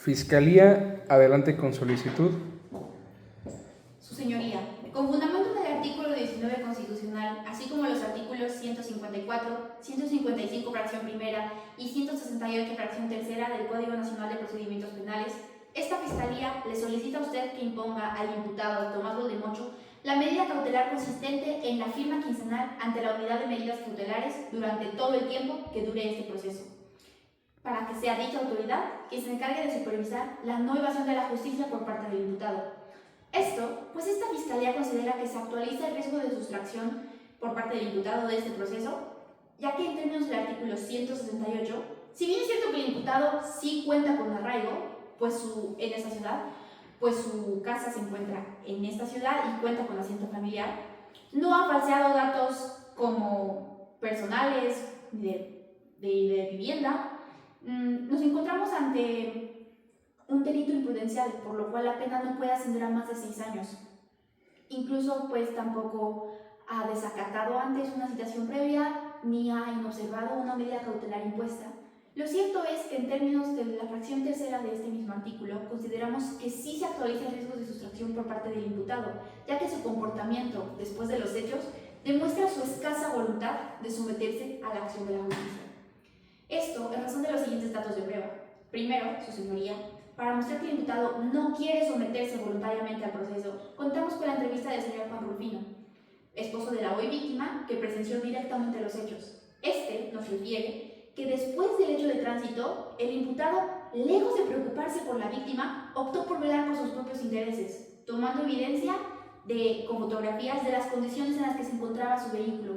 Fiscalía, adelante con solicitud. Su señoría, con fundamento en el artículo 19 constitucional, así como los artículos 154, 155 fracción primera y 168 fracción tercera del Código Nacional de Procedimientos Penales, esta Fiscalía le solicita a usted que imponga al imputado Tomás Goldemocho la medida cautelar consistente en la firma quincenal ante la Unidad de Medidas Cautelares durante todo el tiempo que dure este proceso, para que sea dicha autoridad quien se encargue de supervisar la no evasión de la justicia por parte del imputado. Esto, pues esta Fiscalía considera que se actualiza el riesgo de sustracción por parte del imputado de este proceso, ya que en términos del artículo 168, si bien es cierto que el imputado sí cuenta con arraigo, en esta ciudad, pues su casa se encuentra en esta ciudad y cuenta con asiento familiar, no ha falseado datos como personales de vivienda, nos encontramos ante un delito imprudencial, por lo cual la pena no puede ascender a más de 6 años. Incluso, pues tampoco ha desacatado antes una citación previa, ni ha inobservado una medida cautelar impuesta. Lo cierto es que en términos de la fracción tercera de este mismo artículo, consideramos que sí se actualiza el riesgo de sustracción por parte del imputado, ya que su comportamiento después de los hechos demuestra su escasa voluntad de someterse a la acción de la justicia. Esto en razón de los siguientes datos de prueba. Primero, su señoría, para mostrar que el imputado no quiere someterse voluntariamente al proceso, contamos con la entrevista del señor Juan Rufino, esposo de la hoy víctima, que presenció directamente los hechos. Este nos refiere que después del hecho de tránsito, el imputado, lejos de preocuparse por la víctima, optó por velar por sus propios intereses, tomando evidencia con fotografías de las condiciones en las que se encontraba su vehículo,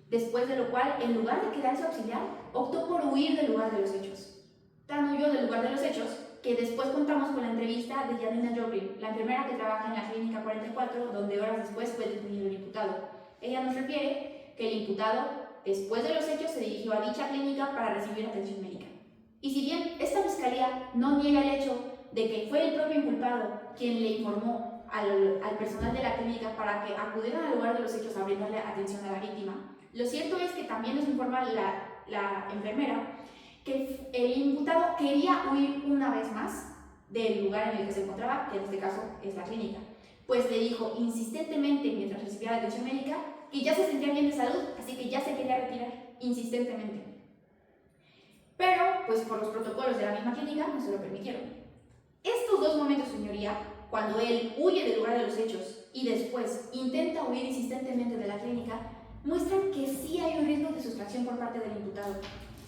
después de lo cual, en lugar de quedarse auxiliar, optó por huir del lugar de los hechos. Tan huyó del lugar de los hechos que después contamos con la entrevista de Yanina Joplin, la enfermera que trabaja en la clínica 44, donde horas después fue detenido el imputado. Ella nos refiere que el imputado, después de los hechos, se dirigió a dicha clínica para recibir atención médica. Y si bien esta Fiscalía no niega el hecho de que fue el propio inculpado quien le informó al personal de la clínica para que acudieran al lugar de los hechos a brindarle atención a la víctima, lo cierto es que también nos informa la enfermera que el imputado quería huir una vez más del lugar en el que se encontraba, que en este caso es la clínica, pues le dijo insistentemente mientras recibía la atención médica que ya se sentía bien de salud, así que ya se quería retirar, insistentemente. Pero, pues por los protocolos de la misma clínica, no se lo permitieron. Estos dos momentos, señoría, cuando él huye del lugar de los hechos y después intenta huir insistentemente de la clínica, muestran que sí hay un riesgo de sustracción por parte del imputado.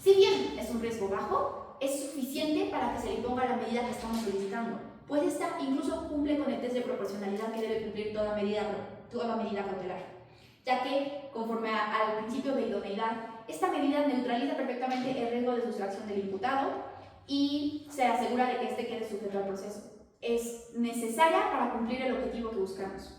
Si bien es un riesgo bajo, es suficiente para que se le imponga la medida que estamos solicitando, pues esta incluso cumple con el test de proporcionalidad que debe cumplir toda medida cautelar, ya que, conforme al principio de idoneidad, esta medida neutraliza perfectamente el riesgo de sustracción del imputado y se asegura de que éste quede sujeto al proceso. Es necesaria para cumplir el objetivo que buscamos.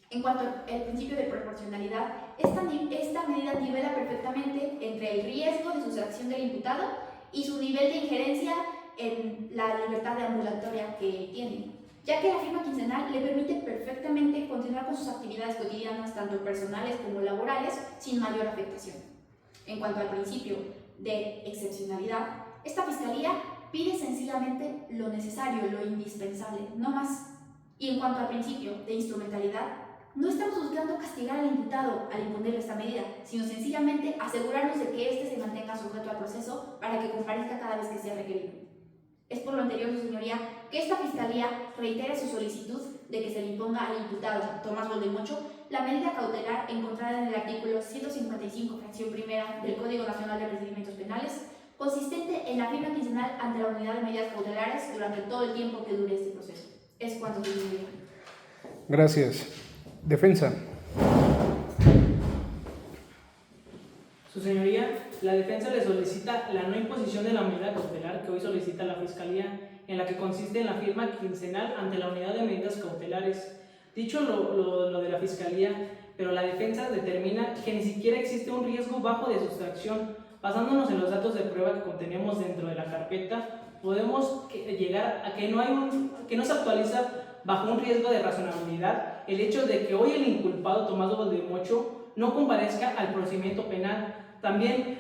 En cuanto al principio de proporcionalidad, esta medida nivela perfectamente entre el riesgo de sustracción del imputado y su nivel de injerencia en la libertad ambulatoria que tiene, ya que la firma quincenal le permite perfectamente continuar con sus actividades cotidianas, tanto personales como laborales, sin mayor afectación. En cuanto al principio de excepcionalidad, esta Fiscalía pide sencillamente lo necesario, lo indispensable, no más. Y en cuanto al principio de instrumentalidad, no estamos buscando castigar al imputado al imponerle esta medida, sino sencillamente asegurarnos de que éste se mantenga sujeto al proceso para que comparezca cada vez que sea requerido. Es por lo anterior, su señoría, que esta Fiscalía reitera su solicitud de que se le imponga al imputado Tomás Goldemocho la medida cautelar encontrada en el artículo 155, fracción primera del Código Nacional de Procedimientos Penales, consistente en la firma quincenal ante la Unidad de Medidas Cautelares durante todo el tiempo que dure este proceso. Es cuanto, su señoría. Gracias. Defensa. Su señoría, la defensa le solicita la no imposición de la medida cautelar que hoy solicita la Fiscalía, en la que consiste en la firma quincenal ante la Unidad de Medidas Cautelares. Dicho lo de la Fiscalía, pero la defensa determina que ni siquiera existe un riesgo bajo de sustracción. Basándonos en los datos de prueba que contenemos dentro de la carpeta, podemos llegar a que no se actualiza bajo un riesgo de razonabilidad el hecho de que hoy el inculpado Tomás Goldemocho no comparezca al procedimiento penal, También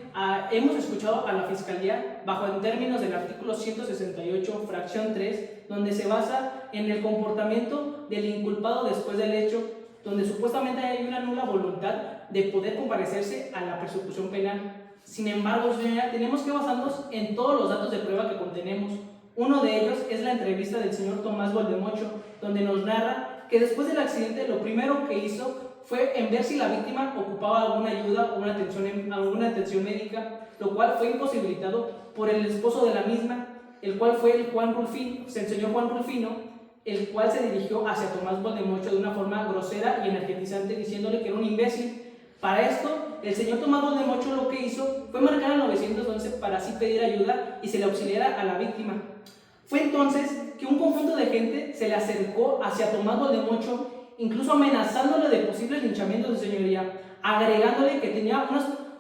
hemos escuchado a la Fiscalía bajo en términos del artículo 168, fracción 3, donde se basa en el comportamiento del inculpado después del hecho, donde supuestamente hay una nula voluntad de poder comparecerse a la persecución penal. Sin embargo, señora, tenemos que basarnos en todos los datos de prueba que contenemos. Uno de ellos es la entrevista del señor Tomás Valdemocho, donde nos narra que después del accidente lo primero que hizo fue en ver si la víctima ocupaba alguna ayuda o alguna atención médica, lo cual fue imposibilitado por el esposo de la misma, el cual fue el señor Juan Rulfino, el cual se dirigió hacia Tomás Valdemocho de una forma grosera y energetizante, diciéndole que era un imbécil. Para esto, el señor Tomás Valdemocho lo que hizo fue marcar al 911 para así pedir ayuda y se le auxiliara a la víctima. Fue entonces que un conjunto de gente se le acercó hacia Tomás Valdemocho, incluso amenazándole de posibles linchamientos de señoría, agregándole que tenía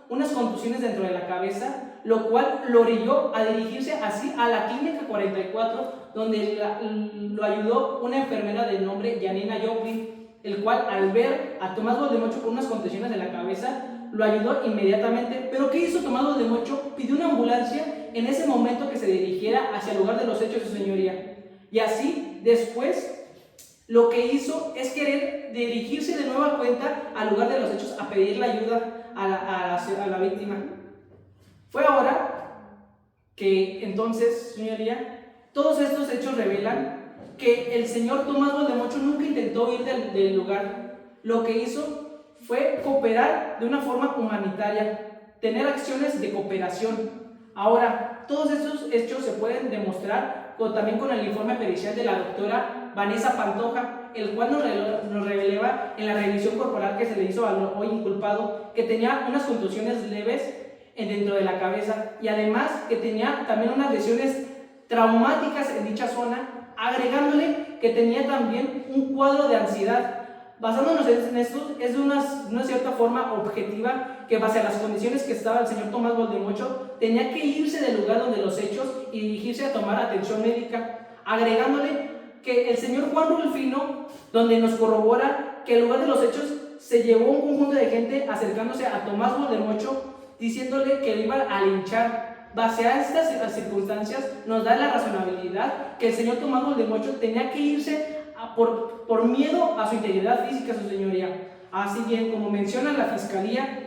unas contusiones dentro de la cabeza, lo cual lo orilló a dirigirse así a la clínica 44, donde lo ayudó una enfermera de nombre Janina Joplin, el cual al ver a Tomás Valdemocho con unas contusiones de la cabeza, lo ayudó inmediatamente. Pero ¿qué hizo Tomás Valdemocho? Pidió una ambulancia en ese momento que se dirigiera hacia el lugar de los hechos, su señoría. Y así, después, lo que hizo es querer dirigirse de nueva cuenta al lugar de los hechos a pedir la ayuda a la víctima. Fue ahora que entonces, señoría, todos estos hechos revelan que el señor Tomás Valdemocho nunca intentó huir del lugar. Lo que hizo fue cooperar de una forma humanitaria, tener acciones de cooperación. Ahora, todos estos hechos se pueden demostrar también con el informe pericial de la doctora Vanessa Pantoja, el cual nos revela en la revisión corporal que se le hizo al hoy inculpado que tenía unas contusiones leves dentro de la cabeza y además que tenía también unas lesiones traumáticas en dicha zona, agregándole que tenía también un cuadro de ansiedad. Basándonos en esto, es de una cierta forma objetiva que base a las condiciones que estaba el señor Tomás Valdemocho, tenía que irse del lugar donde los hechos y dirigirse a tomar atención médica, agregándole que el señor Juan Rulfino, donde nos corrobora que el lugar de los hechos se llevó un conjunto de gente acercándose a Tomás Valdemocho, diciéndole que le iban a linchar. Base a estas circunstancias, nos da la razonabilidad que el señor Tomás Valdemocho tenía que irse por miedo a su integridad física, su señoría. Así bien, como menciona la Fiscalía,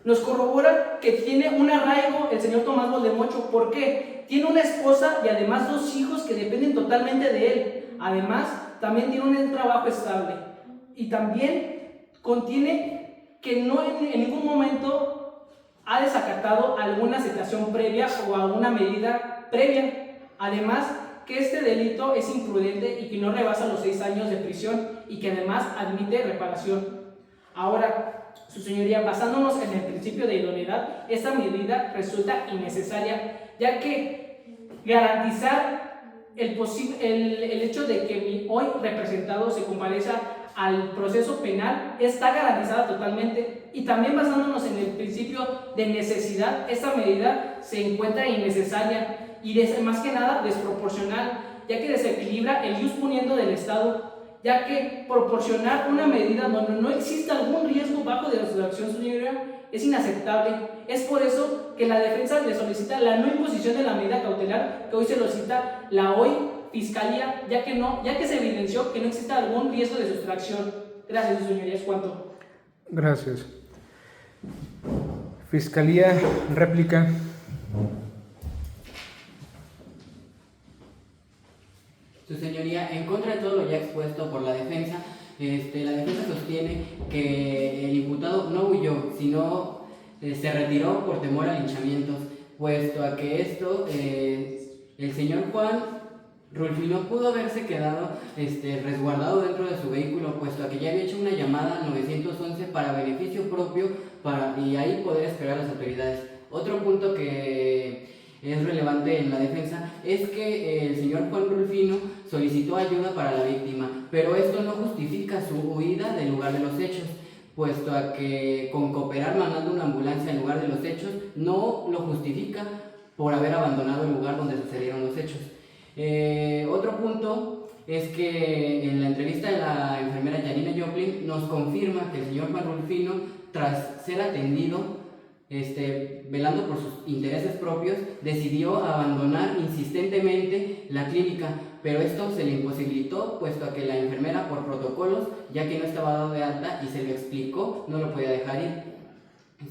nos corrobora que tiene un arraigo el señor Tomás Valdemocho. ¿Por qué? Tiene una esposa y además 2 hijos que dependen totalmente de él. Además, también tiene un trabajo estable. Y también contiene que no en ningún momento ha desacatado alguna citación previa o alguna medida previa. Además, que este delito es imprudente y que no rebasa los 6 años de prisión y que además admite reparación. Ahora, su señoría, basándonos en el principio de idoneidad, esta medida resulta innecesaria, ya que garantizar el hecho de que mi hoy representado se comparezca al proceso penal está garantizada totalmente, y también basándonos en el principio de necesidad, esta medida se encuentra innecesaria y más que nada desproporcional, ya que desequilibra el ius puniendo del Estado, ya que proporcionar una medida donde no exista algún riesgo bajo de su acción, señoría, es inaceptable. Es por eso que la defensa le solicita la no imposición de la medida cautelar que hoy se lo cita la hoy Fiscalía, ya que se evidenció que no existe algún riesgo de sustracción. Gracias, señoría, es cuanto. Gracias. Fiscalía, réplica. Su señoría, en contra de todo lo ya expuesto por la defensa, la defensa sostiene que el imputado no huyó, sino se retiró por temor a linchamientos, puesto a que el señor Juan Rulfino pudo haberse quedado resguardado dentro de su vehículo, puesto a que ya había hecho una llamada al 911 para beneficio propio y ahí poder esperar a las autoridades. Otro punto que es relevante en la defensa es que el señor Juan Rulfino solicitó ayuda para la víctima, pero esto no justifica su huida del lugar de los hechos, puesto a que con cooperar mandando una ambulancia al lugar de los hechos no lo justifica por haber abandonado el lugar donde sucedieron los hechos. Otro punto es que en la entrevista de la enfermera Janina Joplin nos confirma que el señor Juan Rulfino, tras ser atendido velando por sus intereses propios, decidió abandonar insistentemente la clínica, pero esto se le imposibilitó, puesto a que la enfermera, por protocolos, ya que no estaba dado de alta y se lo explicó, no lo podía dejar ir.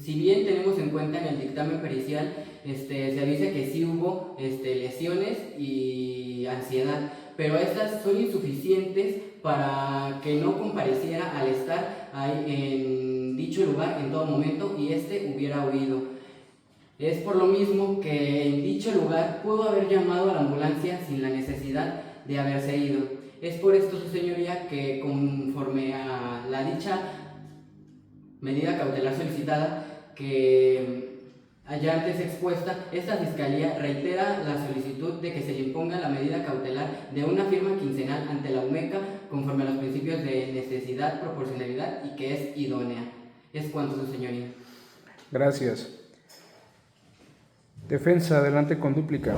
Si bien tenemos en cuenta en el dictamen pericial, se dice que sí hubo lesiones y ansiedad, pero estas son insuficientes para que no compareciera al estar ahí en dicho lugar en todo momento y hubiera huido. Es por lo mismo que en dicho lugar pudo haber llamado a la ambulancia sin la necesidad de haberse ido. Es por esto, su señoría, que conforme a la dicha medida cautelar solicitada que allá antes expuesta, esta fiscalía reitera la solicitud de que se le imponga la medida cautelar de una firma quincenal ante la UMECA conforme a los principios de necesidad, proporcionalidad y que es idónea. Es cuanto, su señoría. Gracias. Defensa, adelante con dúplica.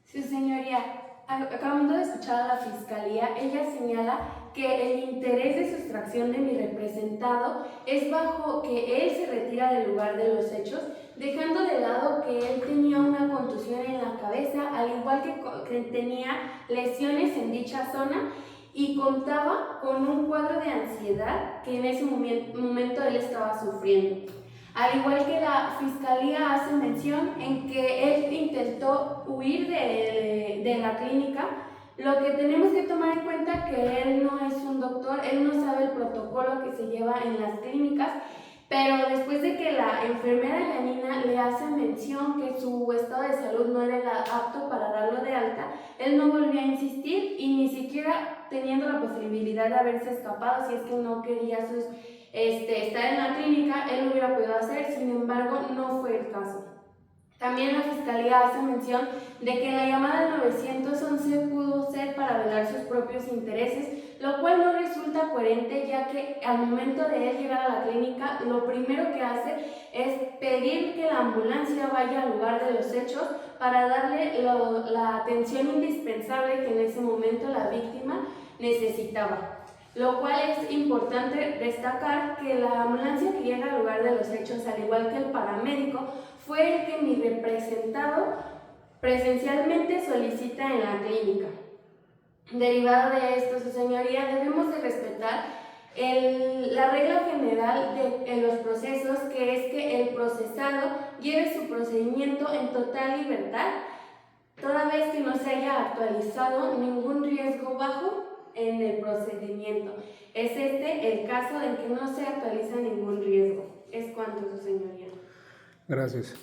Su señoría, acabando de escuchar a la fiscalía, ella señala que el interés de sustracción de mi representado es bajo que él se retira del lugar de los hechos, dejando de lado que él tenía una contusión en la cabeza, al igual que tenía lesiones en dicha zona y contaba con un cuadro de ansiedad que en ese momento él estaba sufriendo. Al igual que la fiscalía hace mención en que él intentó huir de la clínica, lo que tenemos que tomar en cuenta que él no es un doctor, él no sabe el protocolo que se lleva en las clínicas, pero después de que la enfermera Yanina le hace mención que su estado de salud no era apto para darlo de alta, él no volvió a insistir y ni siquiera teniendo la posibilidad de haberse escapado, si es que no quería estar en la clínica, él lo hubiera podido hacer, sin embargo no fue el caso. También la fiscalía hace mención de que la llamada al 911 pudo ser para velar sus propios intereses, lo cual no resulta coherente, ya que al momento de él llegar a la clínica, lo primero que hace es pedir que la ambulancia vaya al lugar de los hechos para darle la atención indispensable que en ese momento la víctima necesitaba. Lo cual es importante destacar que la ambulancia que llega al lugar de los hechos, al igual que el paramédico, fue el que mi representado presencialmente solicita en la clínica. Derivado de esto, su señoría, debemos de respetar la regla general de los procesos, que es que el procesado lleve su procedimiento en total libertad, toda vez que no se haya actualizado ningún riesgo bajo en el procedimiento. Es el caso en que no se actualiza ningún riesgo. Es cuanto, su señoría. Gracias.